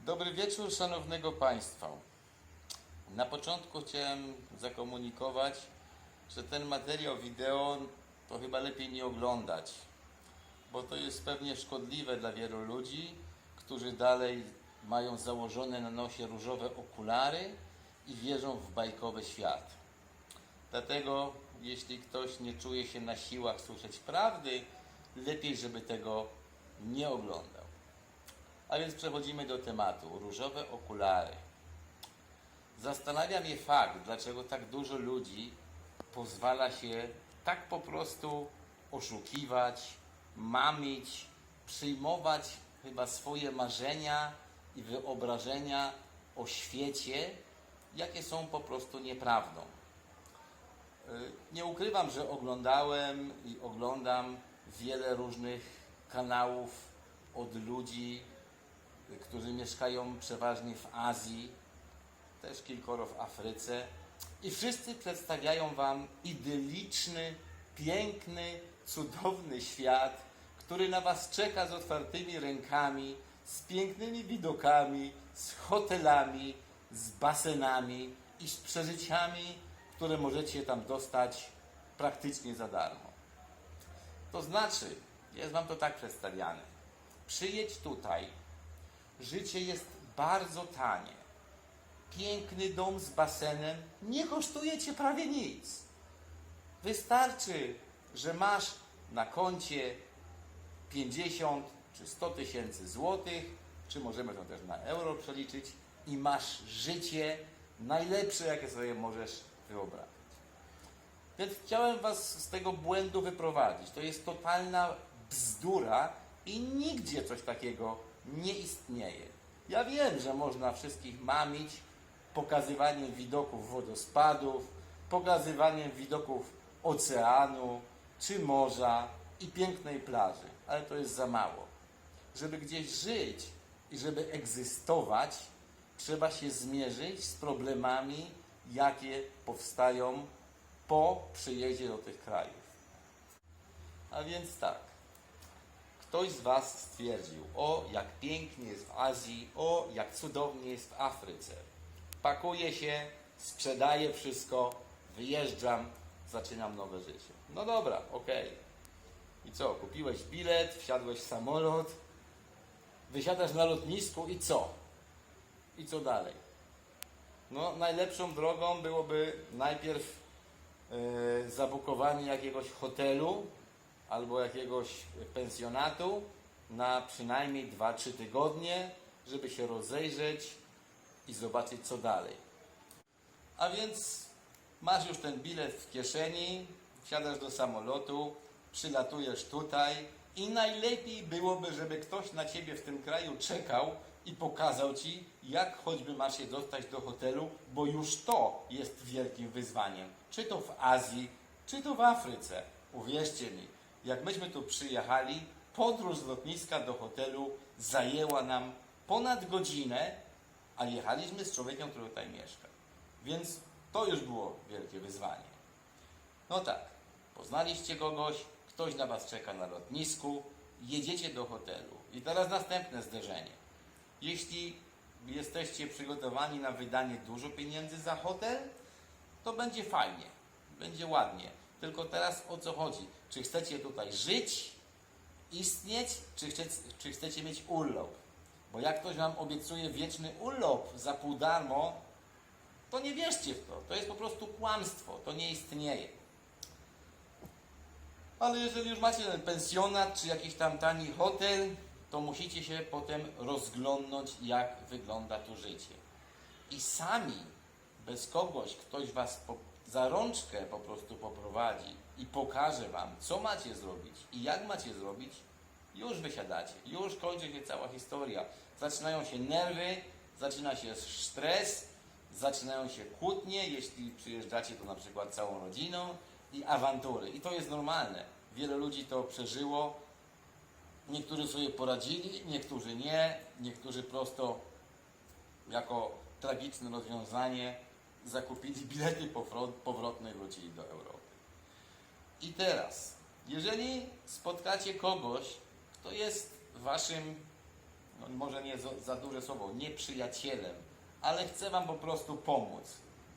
Dobry wieczór, szanownego Państwa. Na początku chciałem zakomunikować, że ten materiał wideo to chyba lepiej nie oglądać, bo to jest pewnie szkodliwe dla wielu ludzi, którzy dalej mają założone na nosie różowe okulary i wierzą w bajkowy świat. Dlatego, jeśli ktoś nie czuje się na siłach słyszeć prawdy, lepiej, żeby tego nie oglądał. A więc przechodzimy do tematu. Różowe okulary. Zastanawia mnie fakt, dlaczego tak dużo ludzi pozwala się tak po prostu oszukiwać, mamić, przyjmować chyba swoje marzenia i wyobrażenia o świecie, jakie są po prostu nieprawdą. Nie ukrywam, że oglądałem i oglądam wiele różnych kanałów od ludzi, którzy mieszkają przeważnie w Azji, też kilkoro w Afryce, i wszyscy przedstawiają Wam idyliczny, piękny, cudowny świat, który na Was czeka z otwartymi rękami, z pięknymi widokami, z hotelami, z basenami i z przeżyciami, które możecie tam dostać praktycznie za darmo. To znaczy, jest Wam to tak przedstawiane. Przyjedź tutaj, życie jest bardzo tanie. Piękny dom z basenem nie kosztuje Cię prawie nic. Wystarczy, że masz na koncie 50 czy 100 tysięcy złotych, czy możemy to też na euro przeliczyć, i masz życie najlepsze, jakie sobie możesz wyobrazić. Więc chciałem Was z tego błędu wyprowadzić. To jest totalna bzdura i nigdzie coś takiego nie istnieje. Ja wiem, że można wszystkich mamić pokazywaniem widoków wodospadów, pokazywaniem widoków oceanu czy morza i pięknej plaży, ale to jest za mało. Żeby gdzieś żyć i żeby egzystować, trzeba się zmierzyć z problemami, jakie powstają po przyjeździe do tych krajów. A więc tak, ktoś z Was stwierdził, o jak pięknie jest w Azji, o jak cudownie jest w Afryce. Pakuję się, sprzedaję wszystko, wyjeżdżam, zaczynam nowe życie. No dobra, okej. I co, kupiłeś bilet, wsiadłeś w samolot, wysiadasz na lotnisku i co? I co dalej? No najlepszą drogą byłoby najpierw zabukowanie jakiegoś hotelu albo jakiegoś pensjonatu na przynajmniej 2-3 tygodnie, żeby się rozejrzeć i zobaczyć, co dalej. A więc masz już ten bilet w kieszeni, wsiadasz do samolotu, przylatujesz tutaj i najlepiej byłoby, żeby ktoś na Ciebie w tym kraju czekał i pokazał Ci, jak choćby masz się dostać do hotelu, bo już to jest wielkim wyzwaniem. Czy to w Azji, czy to w Afryce. Uwierzcie mi, jak myśmy tu przyjechali, podróż z lotniska do hotelu zajęła nam ponad godzinę, a jechaliśmy z człowiekiem, który tutaj mieszka. Więc to już było wielkie wyzwanie. No tak, poznaliście kogoś, ktoś na Was czeka na lotnisku, jedziecie do hotelu. I teraz następne zderzenie. Jeśli jesteście przygotowani na wydanie dużo pieniędzy za hotel, to będzie fajnie, będzie ładnie. Tylko teraz o co chodzi? Czy chcecie tutaj żyć, istnieć, czy chcecie mieć urlop? Bo jak ktoś Wam obiecuje wieczny urlop za pół darmo, to nie wierzcie w to. To jest po prostu kłamstwo. To nie istnieje. Ale jeżeli już macie ten pensjonat, czy jakiś tam tani hotel, to musicie się potem rozglądnąć, jak wygląda tu życie. I sami, bez kogoś, ktoś Was za rączkę po prostu poprowadzi i pokaże Wam, co macie zrobić i jak macie zrobić, już wysiadacie, już kończy się cała historia. Zaczynają się nerwy, zaczyna się stres, zaczynają się kłótnie, jeśli przyjeżdżacie tu na przykład całą rodziną, i awantury. I to jest normalne. Wiele ludzi to przeżyło. Niektórzy sobie poradzili, niektórzy nie. Niektórzy prosto jako tragiczne rozwiązanie zakupili bilety powrotne i wrócili do Europy. I teraz, jeżeli spotkacie kogoś, kto jest Waszym no może nie za duże słowo, nie przyjacielem, ale chce wam po prostu pomóc,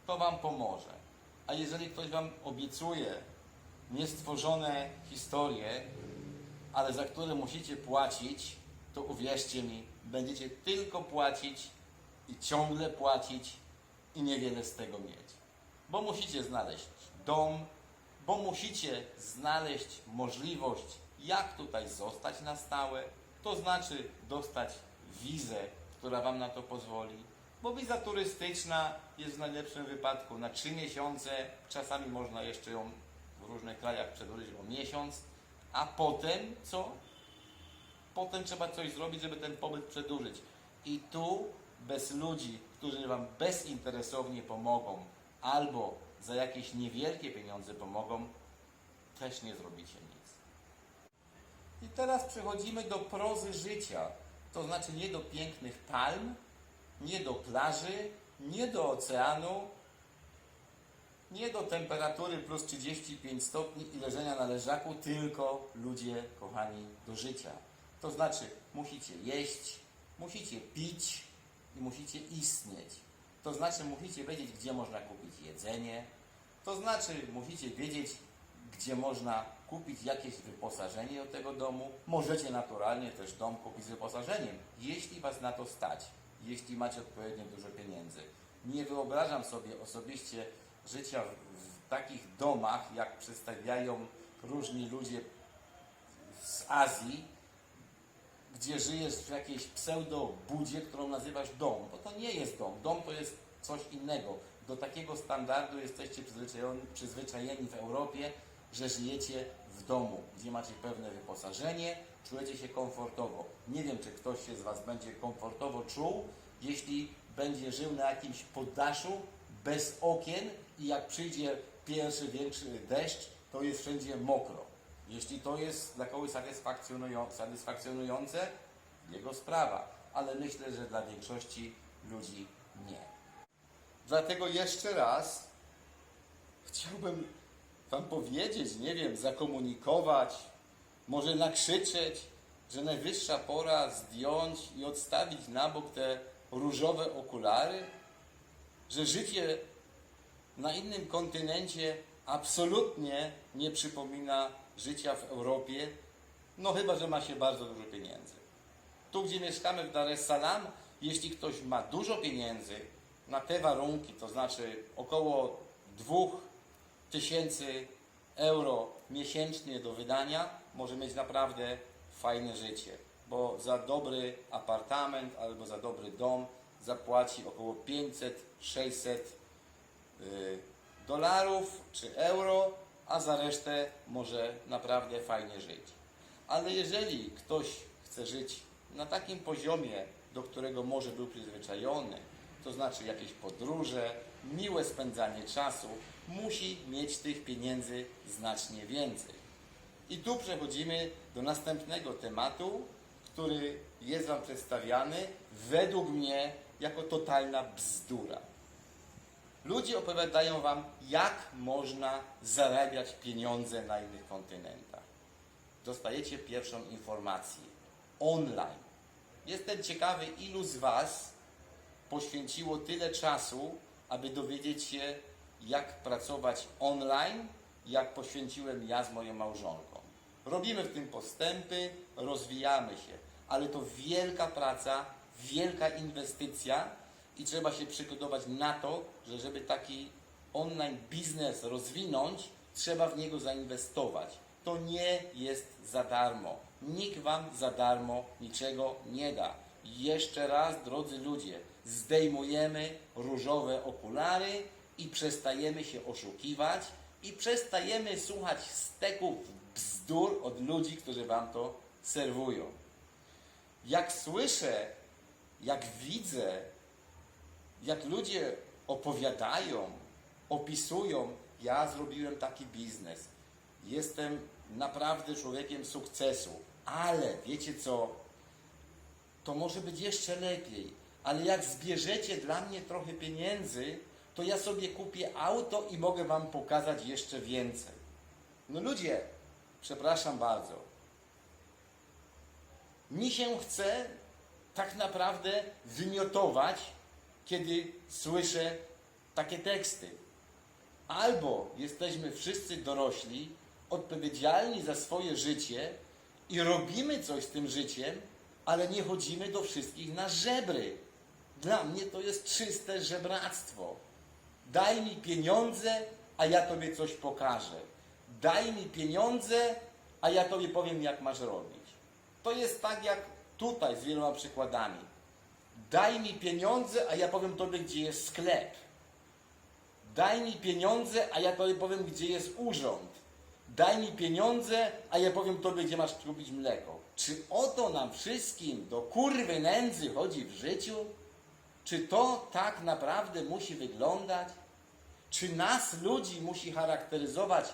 to wam pomoże. A jeżeli ktoś wam obiecuje niestworzone historie, ale za które musicie płacić, to uwierzcie mi, będziecie tylko płacić i ciągle płacić i niewiele z tego mieć. Bo musicie znaleźć dom, bo musicie znaleźć możliwość, jak tutaj zostać na stałe, to znaczy dostać wizę, która wam na to pozwoli. Bo wiza turystyczna jest w najlepszym wypadku na 3 miesiące, czasami można jeszcze ją w różnych krajach przedłużyć o miesiąc, a potem co? Potem trzeba coś zrobić, żeby ten pobyt przedłużyć. I tu bez ludzi, którzy wam bezinteresownie pomogą, albo za jakieś niewielkie pieniądze pomogą, też nie zrobicie nic. I teraz przechodzimy do prozy życia. To znaczy nie do pięknych palm, nie do plaży, nie do oceanu, nie do temperatury plus 35 stopni i leżenia na leżaku, tylko ludzie, kochani, do życia. To znaczy musicie jeść, musicie pić i musicie istnieć. To znaczy musicie wiedzieć, gdzie można kupić jedzenie. To znaczy musicie wiedzieć, gdzie można kupić jakieś wyposażenie do tego domu. Możecie naturalnie też dom kupić z wyposażeniem, jeśli was na to stać, jeśli macie odpowiednio dużo pieniędzy. Nie wyobrażam sobie osobiście życia w takich domach, jak przedstawiają różni ludzie z Azji, gdzie żyjesz w jakiejś pseudo-budzie, którą nazywasz dom. Bo to nie jest dom. Dom to jest coś innego. Do takiego standardu jesteście przyzwyczajeni w Europie, że żyjecie w domu, gdzie macie pewne wyposażenie, czujecie się komfortowo. Nie wiem, czy ktoś się z was będzie komfortowo czuł, jeśli będzie żył na jakimś poddaszu, bez okien i jak przyjdzie pierwszy większy deszcz, to jest wszędzie mokro. Jeśli to jest dla kogoś satysfakcjonujące, jego sprawa, ale myślę, że dla większości ludzi nie. Dlatego jeszcze raz chciałbym wam powiedzieć, nie wiem, zakomunikować, może nakrzyczeć, że najwyższa pora zdjąć i odstawić na bok te różowe okulary, że życie na innym kontynencie absolutnie nie przypomina życia w Europie, no chyba że ma się bardzo dużo pieniędzy. Tu, gdzie mieszkamy w Dar es Salaam, jeśli ktoś ma dużo pieniędzy na te warunki, to znaczy około 2000 euro miesięcznie do wydania, może mieć naprawdę fajne życie, bo za dobry apartament albo za dobry dom zapłaci około 500-600 dolarów czy euro, a za resztę może naprawdę fajnie żyć. Ale jeżeli ktoś chce żyć na takim poziomie, do którego może był przyzwyczajony, to znaczy jakieś podróże, miłe spędzanie czasu, musi mieć tych pieniędzy znacznie więcej. I tu przechodzimy do następnego tematu, który jest wam przedstawiany według mnie jako totalna bzdura. Ludzie opowiadają wam, jak można zarabiać pieniądze na innych kontynentach. Dostajecie pierwszą informację online. Jestem ciekawy, ilu z was poświęciło tyle czasu, aby dowiedzieć się, jak pracować online, jak poświęciłem ja z moją małżonką. Robimy w tym postępy, rozwijamy się, ale to wielka praca, wielka inwestycja i trzeba się przygotować na to, że żeby taki online biznes rozwinąć, trzeba w niego zainwestować. To nie jest za darmo. Nikt wam za darmo niczego nie da. Jeszcze raz, drodzy ludzie, zdejmujemy różowe okulary i przestajemy się oszukiwać i przestajemy słuchać steków bzdur od ludzi, którzy wam to serwują. Jak słyszę, jak widzę, jak ludzie opowiadają, opisują, ja zrobiłem taki biznes, jestem naprawdę człowiekiem sukcesu, ale wiecie co, to może być jeszcze lepiej, ale jak zbierzecie dla mnie trochę pieniędzy, to ja sobie kupię auto i mogę wam pokazać jeszcze więcej. No ludzie, przepraszam bardzo, mi się chce tak naprawdę wymiotować, kiedy słyszę takie teksty. Albo jesteśmy wszyscy dorośli, odpowiedzialni za swoje życie i robimy coś z tym życiem, ale nie chodzimy do wszystkich na żebry. Dla mnie to jest czyste żebractwo. Daj mi pieniądze, a ja Tobie coś pokażę. Daj mi pieniądze, a ja Tobie powiem, jak masz robić. To jest tak jak tutaj z wieloma przykładami. Daj mi pieniądze, a ja powiem Tobie, gdzie jest sklep. Daj mi pieniądze, a ja Tobie powiem, gdzie jest urząd. Daj mi pieniądze, a ja powiem Tobie, gdzie masz kupić mleko. Czy o to nam wszystkim do kurwy nędzy chodzi w życiu? Czy to tak naprawdę musi wyglądać? Czy nas, ludzi, musi charakteryzować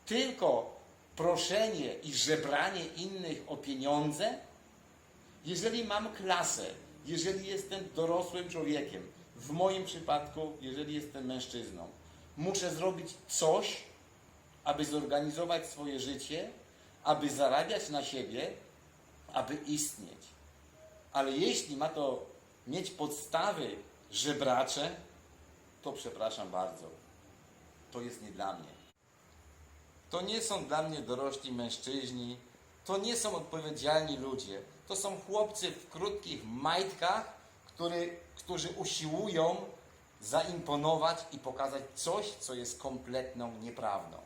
tylko proszenie i żebranie innych o pieniądze? Jeżeli mam klasę, jeżeli jestem dorosłym człowiekiem, w moim przypadku, jeżeli jestem mężczyzną, muszę zrobić coś, aby zorganizować swoje życie, aby zarabiać na siebie, aby istnieć. Ale jeśli ma to mieć podstawy żebracze, to przepraszam bardzo, to jest nie dla mnie. To nie są dla mnie dorośli mężczyźni, to nie są odpowiedzialni ludzie. To są chłopcy w krótkich majtkach, którzy usiłują zaimponować i pokazać coś, co jest kompletną nieprawdą.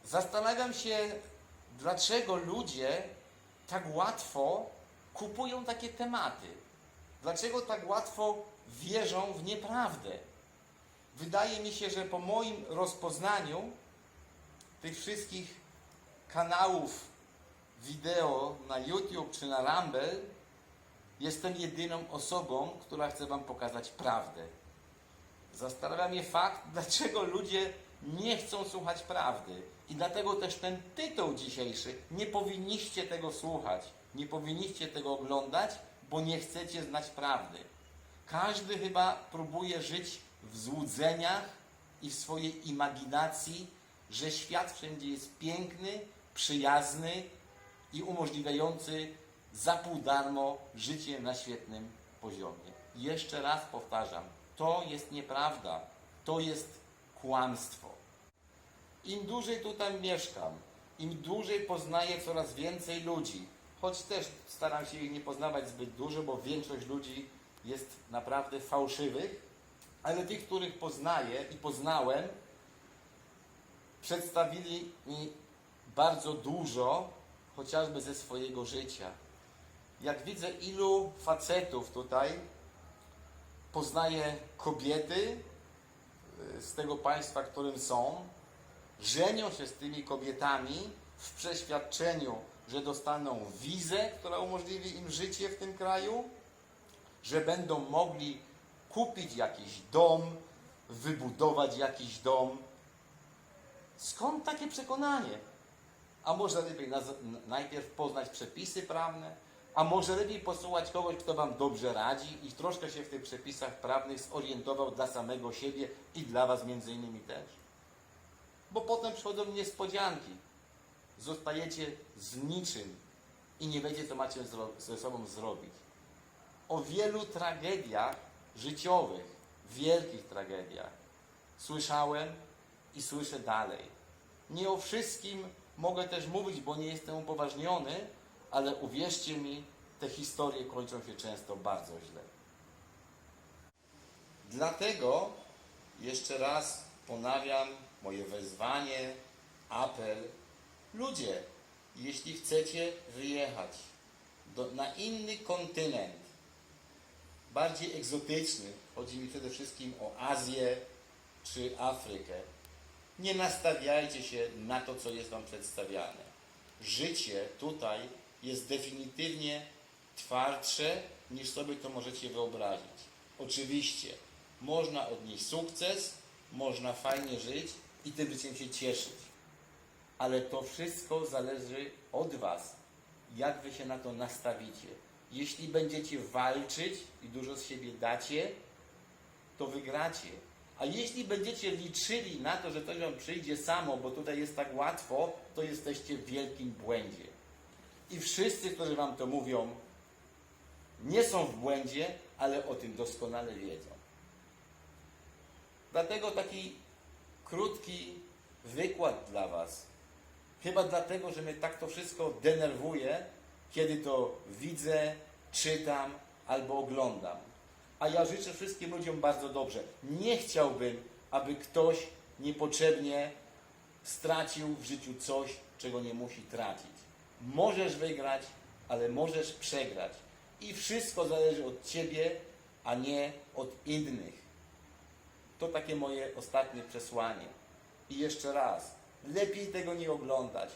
Zastanawiam się, dlaczego ludzie tak łatwo kupują takie tematy. Dlaczego tak łatwo wierzą w nieprawdę. Wydaje mi się, że po moim rozpoznaniu tych wszystkich kanałów wideo na YouTube czy na Rumble jestem jedyną osobą, która chce Wam pokazać prawdę. Zastanawia mnie fakt, dlaczego ludzie nie chcą słuchać prawdy. I dlatego też ten tytuł dzisiejszy. Nie powinniście tego słuchać, nie powinniście tego oglądać, bo nie chcecie znać prawdy. Każdy chyba próbuje żyć w złudzeniach i w swojej imaginacji, że świat wszędzie jest piękny, przyjazny i umożliwiający za pół darmo życie na świetnym poziomie. Jeszcze raz powtarzam, to jest nieprawda, to jest kłamstwo. Im dłużej tutaj mieszkam, im dłużej poznaję coraz więcej ludzi, choć też staram się ich nie poznawać zbyt dużo, bo większość ludzi jest naprawdę fałszywych, ale tych, których poznaję i poznałem, przedstawili mi bardzo dużo, chociażby ze swojego życia. Jak widzę, ilu facetów tutaj poznaje kobiety z tego państwa, którym są, żenią się z tymi kobietami w przeświadczeniu, że dostaną wizę, która umożliwi im życie w tym kraju, że będą mogli kupić jakiś dom, wybudować jakiś dom. Skąd takie przekonanie? A może lepiej najpierw poznać przepisy prawne, a może lepiej posłuchać kogoś, kto Wam dobrze radzi i troszkę się w tych przepisach prawnych zorientował dla samego siebie i dla Was między innymi też. Bo potem przychodzą niespodzianki. Zostajecie z niczym i nie wiecie, co macie ze sobą zrobić. O wielu tragediach życiowych, wielkich tragediach słyszałem i słyszę dalej. Nie o wszystkim mogę też mówić, bo nie jestem upoważniony, ale uwierzcie mi, te historie kończą się często bardzo źle. Dlatego jeszcze raz ponawiam moje wezwanie, apel. Ludzie, jeśli chcecie wyjechać na inny kontynent, bardziej egzotyczny, chodzi mi przede wszystkim o Azję czy Afrykę, nie nastawiajcie się na to, co jest Wam przedstawiane. Życie tutaj jest definitywnie twardsze, niż sobie to możecie wyobrazić. Oczywiście, można odnieść sukces, można fajnie żyć i tym życiem się cieszyć. Ale to wszystko zależy od Was, jak Wy się na to nastawicie. Jeśli będziecie walczyć i dużo z siebie dacie, to wygracie. A jeśli będziecie liczyli na to, że coś Wam przyjdzie samo, bo tutaj jest tak łatwo, to jesteście w wielkim błędzie. I wszyscy, którzy Wam to mówią, nie są w błędzie, ale o tym doskonale wiedzą. Dlatego taki krótki wykład dla Was. Chyba dlatego, że mnie tak to wszystko denerwuje, kiedy to widzę, czytam albo oglądam. A ja życzę wszystkim ludziom bardzo dobrze. Nie chciałbym, aby ktoś niepotrzebnie stracił w życiu coś, czego nie musi tracić. Możesz wygrać, ale możesz przegrać. I wszystko zależy od Ciebie, a nie od innych. To takie moje ostatnie przesłanie. I jeszcze raz, lepiej tego nie oglądać,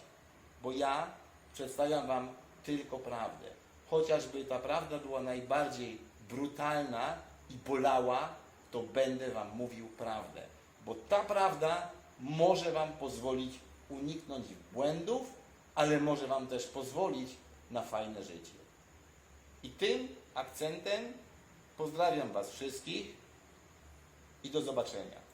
bo ja przedstawiam Wam tylko prawdę. Chociażby ta prawda była najbardziej brutalna i bolała, to będę Wam mówił prawdę. Bo ta prawda może Wam pozwolić uniknąć błędów, ale może Wam też pozwolić na fajne życie. I tym akcentem pozdrawiam Was wszystkich i do zobaczenia.